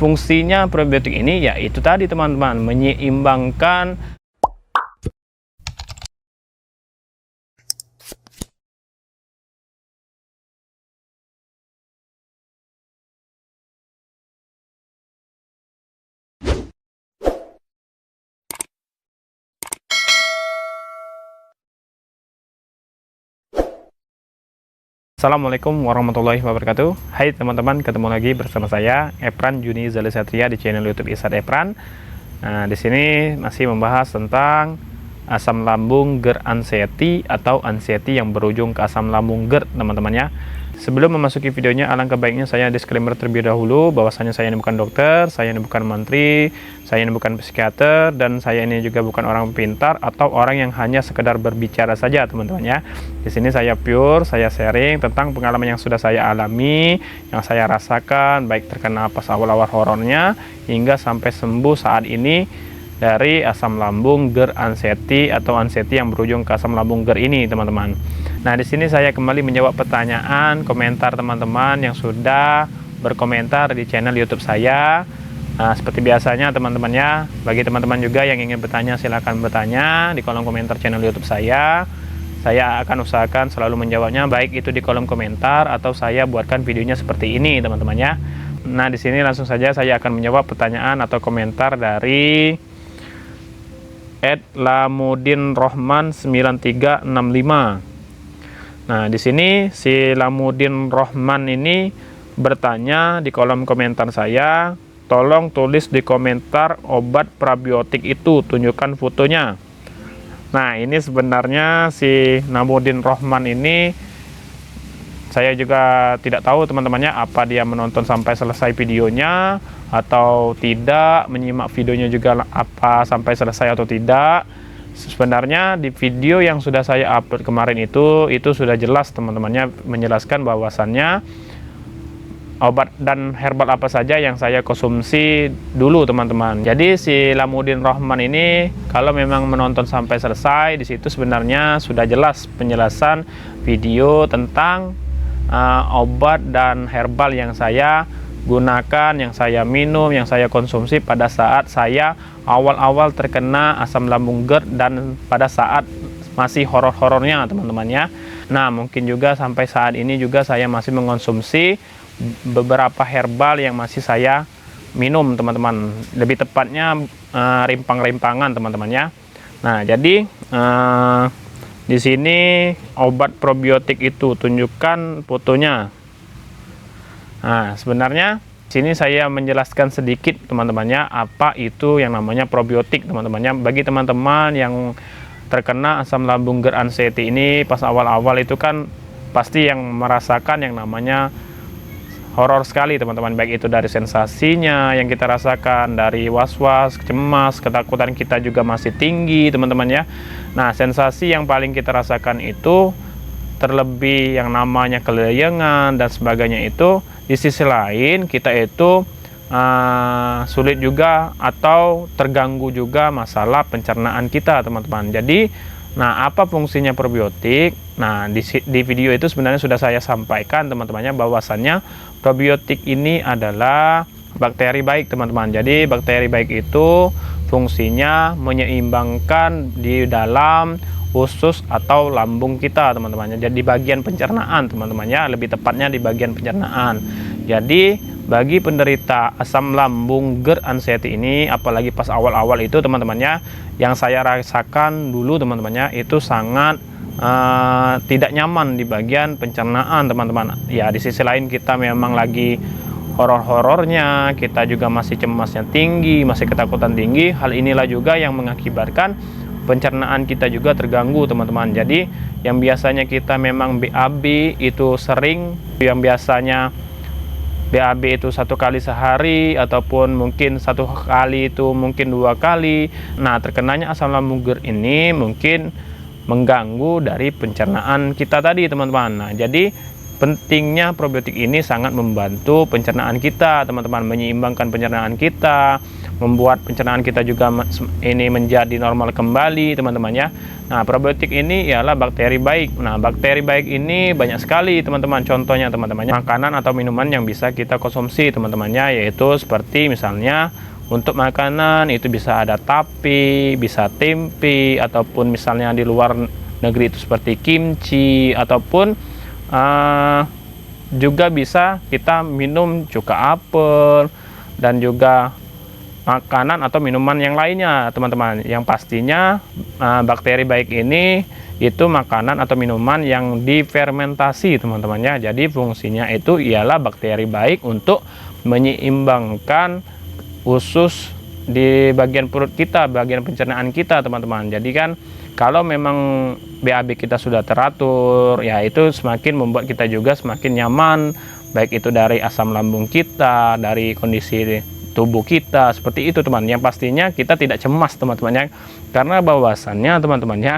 fungsinya probiotik ini ya itu tadi teman-teman, menyeimbangkan Assalamualaikum warahmatullahi wabarakatuh. Hai teman-teman, ketemu lagi bersama saya Epran Juni Zali Satria di channel YouTube Isad Epran. Nah, di sini masih membahas tentang asam lambung GERD atau anxiety yang berujung ke asam lambung GERD, teman-teman ya. Sebelum memasuki videonya, alangkah baiknya saya disclaimer terlebih dahulu bahwasanya saya ini bukan dokter, saya ini bukan menteri, saya ini bukan psikiater, dan saya ini juga bukan orang pintar atau orang yang hanya sekedar berbicara saja, teman-teman ya. Di sini saya pure, saya sharing tentang pengalaman yang sudah saya alami, yang saya rasakan, baik terkena pas awal-awal horornya hingga sampai sembuh saat ini dari asam lambung GERD atau anxiety yang berujung ke asam lambung GERD ini, teman-teman. Nah, di sini saya kembali menjawab pertanyaan komentar teman-teman yang sudah berkomentar di channel YouTube saya. Nah, seperti biasanya teman-teman ya, bagi teman-teman juga yang ingin bertanya silahkan bertanya di kolom komentar channel YouTube saya. Saya akan usahakan selalu menjawabnya, baik itu di kolom komentar atau saya buatkan videonya seperti ini, teman-teman ya. Nah, di sini langsung saja saya akan menjawab pertanyaan atau komentar dari @lamudinrohman9365. Nah, di sini si Lamudin Rohman ini bertanya di kolom komentar saya, tolong tulis di komentar obat probiotik itu, tunjukkan fotonya. Nah, ini sebenarnya si Lamudin Rohman ini saya juga tidak tahu teman-temannya, apa dia menonton sampai selesai videonya atau tidak, menyimak videonya juga apa sampai selesai atau tidak. Sebenarnya di video yang sudah saya upload kemarin itu sudah jelas teman-temannya, menjelaskan bahwasannya obat dan herbal apa saja yang saya konsumsi dulu, teman-teman. Jadi si Lamudin Rohman ini kalau memang menonton sampai selesai, di situ sebenarnya sudah jelas penjelasan video tentang obat dan herbal yang saya gunakan, yang saya minum, yang saya konsumsi pada saat saya awal-awal terkena asam lambung GERD dan pada saat masih horor-horornya, teman-teman ya. Nah, mungkin juga sampai saat ini juga saya masih mengonsumsi beberapa herbal yang masih saya minum, teman-teman. Lebih tepatnya rimpang-rimpangan, teman-teman ya. Nah, jadi di sini obat probiotik itu, tunjukkan fotonya. Nah, sebenarnya sini saya menjelaskan sedikit teman-temannya apa itu yang namanya probiotik, teman-temannya. Bagi teman-teman yang terkena asam lambung GERD ini pas awal-awal itu kan pasti yang merasakan yang namanya horor sekali, teman-teman. Baik itu dari sensasinya yang kita rasakan, dari was-was, cemas, ketakutan kita juga masih tinggi, teman-teman ya. Nah, sensasi yang paling kita rasakan itu terlebih yang namanya kelayangan dan sebagainya itu. Di sisi lain kita itu sulit juga atau terganggu juga masalah pencernaan kita, teman-teman. Jadi, nah, apa fungsinya probiotik? Nah, di video itu sebenarnya sudah saya sampaikan, teman-temannya, bahwasannya probiotik ini adalah bakteri baik, teman-teman. Jadi bakteri baik itu fungsinya menyeimbangkan di dalam usus atau lambung kita, teman-teman. Jadi bagian pencernaan, teman-temannya, lebih tepatnya di bagian pencernaan. Jadi bagi penderita asam lambung GERD ini, apalagi pas awal-awal itu, teman-temannya, yang saya rasakan dulu, teman-temannya, itu sangat tidak nyaman di bagian pencernaan, teman-teman. Ya, di sisi lain kita memang lagi horor-horornya, kita juga masih cemasnya tinggi, masih ketakutan tinggi. Hal inilah juga yang mengakibatkan pencernaan kita juga terganggu, teman-teman. Jadi yang biasanya kita memang BAB itu sering, yang biasanya BAB itu 1 kali sehari ataupun mungkin 1 kali itu mungkin 2 kali. Nah, terkenanya asam lambung GERD ini mungkin mengganggu dari pencernaan kita tadi, teman-teman. Nah, jadi pentingnya probiotik ini sangat membantu pencernaan kita, teman-teman, menyeimbangkan pencernaan kita, membuat pencernaan kita juga ini menjadi normal kembali, teman-teman ya. Nah, probiotik ini ialah bakteri baik. Nah, bakteri baik ini banyak sekali, teman-teman. Contohnya, teman-teman, makanan atau minuman yang bisa kita konsumsi, teman-temannya, yaitu seperti misalnya untuk makanan itu bisa ada tape, bisa tempe, ataupun misalnya di luar negeri itu seperti kimchi, ataupun juga bisa kita minum cuka apel, dan juga makanan atau minuman yang lainnya, teman-teman. Yang pastinya bakteri baik ini itu makanan atau minuman yang difermentasi, teman-teman ya. Jadi fungsinya itu ialah bakteri baik untuk menyeimbangkan usus di bagian perut kita, bagian pencernaan kita, teman-teman. Jadi kan kalau memang BAB kita sudah teratur, ya itu semakin membuat kita juga semakin nyaman, baik itu dari asam lambung kita, dari kondisi tubuh kita, seperti itu, teman. Yang pastinya kita tidak cemas, teman-teman ya, karena bahwasannya, teman-teman ya,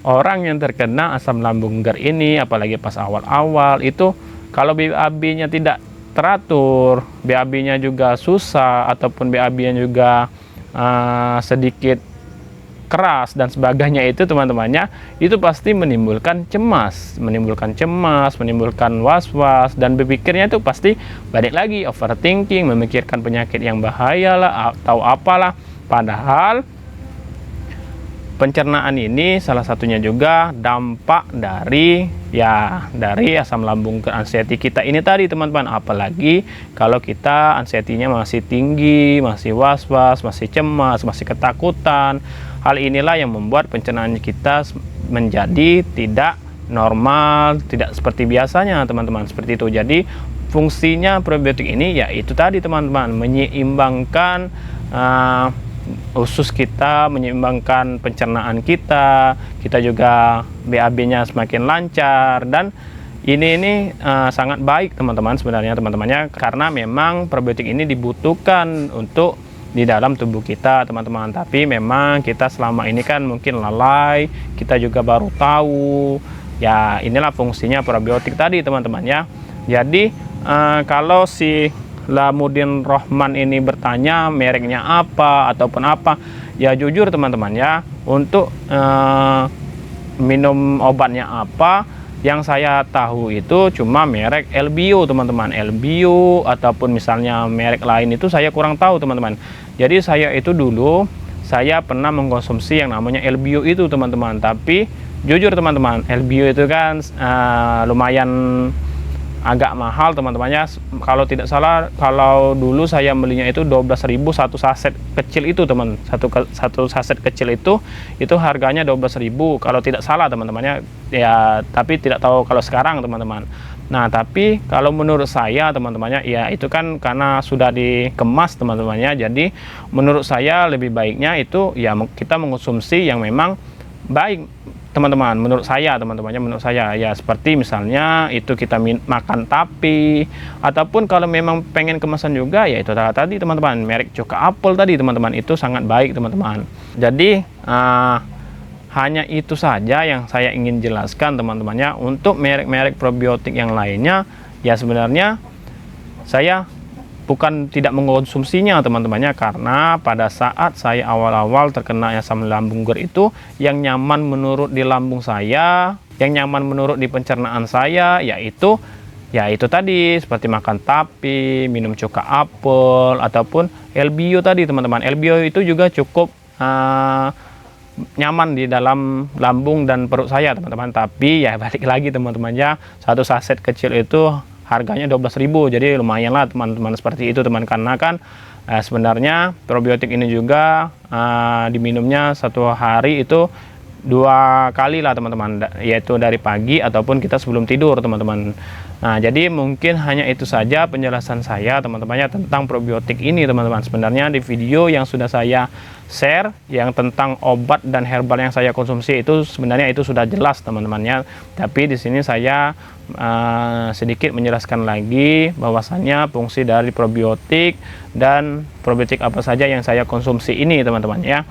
orang yang terkena asam lambung GERD ini, apalagi pas awal-awal itu, kalau BAB-nya tidak teratur, BAB-nya juga susah, ataupun BAB-nya juga sedikit keras dan sebagainya, itu teman-temannya, itu pasti menimbulkan cemas, menimbulkan was-was, dan berpikirnya itu pasti balik lagi overthinking, memikirkan penyakit yang bahaya lah atau apalah. Padahal pencernaan ini salah satunya juga dampak dari asam lambung anxiety kita ini tadi, teman-teman. Apalagi kalau kita anxiety-nya masih tinggi, masih was-was, masih cemas, masih ketakutan. Hal inilah yang membuat pencernaan kita menjadi tidak normal, tidak seperti biasanya, teman-teman, seperti itu. Jadi fungsinya probiotik ini ya itu tadi, teman-teman, menyeimbangkan usus kita, menyeimbangkan pencernaan kita juga BAB-nya semakin lancar, dan ini sangat baik, teman-teman, sebenarnya, teman-temannya, karena memang probiotik ini dibutuhkan untuk di dalam tubuh kita, teman-teman. Tapi memang kita selama ini kan mungkin lalai, kita juga baru tahu. Ya, inilah fungsinya probiotik tadi, teman-teman ya. Jadi kalau si Lamudin Rohman ini bertanya mereknya apa ataupun apa, ya jujur, teman-teman ya, untuk minum obatnya apa, yang saya tahu itu cuma merek Elbio, teman-teman. Elbio ataupun misalnya merek lain itu saya kurang tahu, teman-teman. Jadi saya itu dulu saya pernah mengkonsumsi yang namanya Elbio itu, teman-teman. Tapi jujur, teman-teman, Elbio itu kan lumayan agak mahal, teman-temannya. Kalau tidak salah, kalau dulu saya belinya itu 12.000 satu saset kecil itu, teman. Satu saset kecil itu harganya 12.000 kalau tidak salah, teman-temannya ya. Tapi tidak tahu kalau sekarang, teman-teman. Nah, tapi kalau menurut saya, teman-temannya, ya itu kan karena sudah dikemas, teman-temannya. Jadi menurut saya lebih baiknya itu ya kita mengkonsumsi yang memang baik, teman-teman. Menurut saya, teman-temannya, menurut saya ya, seperti misalnya itu kita makan tape, ataupun kalau memang pengen kemasan juga, ya itu tadi, teman-teman, merek cuka apel tadi, teman-teman, itu sangat baik, teman-teman. Jadi hanya itu saja yang saya ingin jelaskan, teman-temannya. Untuk merek-merek probiotik yang lainnya, ya sebenarnya saya bukan tidak mengkonsumsinya, teman-temannya, karena pada saat saya awal-awal terkena asam lambung GERD itu, yang nyaman menurut di lambung saya, yang nyaman menurut di pencernaan saya, yaitu tadi, seperti makan tape, minum cuka apel, ataupun Elbio tadi, teman-teman. Elbio itu juga cukup nyaman di dalam lambung dan perut saya, teman-teman. Tapi ya balik lagi, teman-temannya, satu saset kecil itu harganya 12.000, jadi lumayan lah, teman-teman, seperti itu, teman. Karena kan sebenarnya probiotik ini juga diminumnya satu hari itu 2 kali lah, teman-teman, yaitu dari pagi ataupun kita sebelum tidur, teman-teman. Nah, jadi mungkin hanya itu saja penjelasan saya, teman-temannya, tentang probiotik ini, teman-teman. Sebenarnya di video yang sudah saya share yang tentang obat dan herbal yang saya konsumsi itu sebenarnya itu sudah jelas, teman-temannya. Tapi di sini saya sedikit menjelaskan lagi bahwasannya fungsi dari probiotik dan probiotik apa saja yang saya konsumsi ini, teman-teman ya.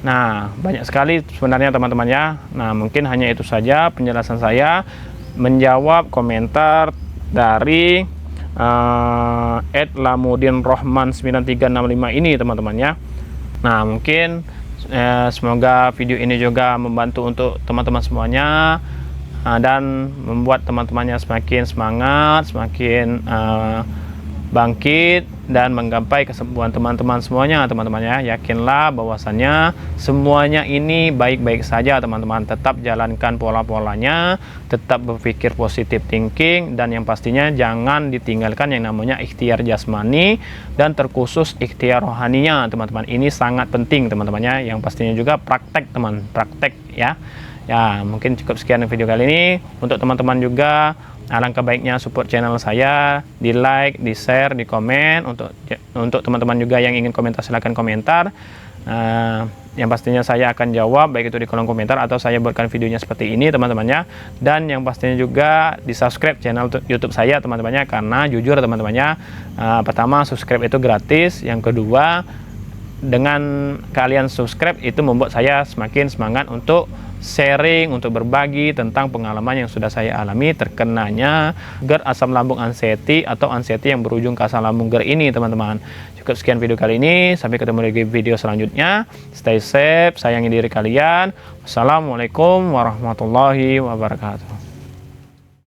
Nah, banyak sekali sebenarnya, teman-teman ya. Nah, mungkin hanya itu saja penjelasan saya, menjawab komentar dari @lamudinrohman9365 ini teman-teman ya. Nah mungkin semoga video ini juga membantu untuk teman-teman semuanya, dan membuat teman-temannya semakin semangat, semakin bangkit, dan menggapai kesembuhan teman-teman semuanya. Teman-teman ya, yakinlah bahwasannya semuanya ini baik-baik saja teman-teman. Tetap jalankan pola-polanya, tetap berpikir positif thinking, dan yang pastinya jangan ditinggalkan yang namanya ikhtiar jasmani, dan terkhusus ikhtiar rohaninya teman-teman. Ini sangat penting teman-teman ya. Yang pastinya juga praktek praktek ya. Ya mungkin cukup sekian video kali ini. Untuk teman-teman juga, alangkah baiknya support channel saya, di like, di share, di komen. Untuk teman-teman juga yang ingin komentar, silahkan komentar. Yang pastinya saya akan jawab, baik itu di kolom komentar atau saya buatkan videonya seperti ini teman-temannya. Dan yang pastinya juga di subscribe channel YouTube saya teman-temannya, karena jujur teman-temannya, pertama subscribe itu gratis, yang kedua dengan kalian subscribe itu membuat saya semakin semangat untuk sharing, untuk berbagi tentang pengalaman yang sudah saya alami terkenanya GERD asam lambung anxiety atau anxiety yang berujung ke asam lambung GERD ini teman-teman. Cukup sekian video kali ini, sampai ketemu lagi video selanjutnya. Stay safe, sayangi diri kalian. Wassalamualaikum warahmatullahi wabarakatuh.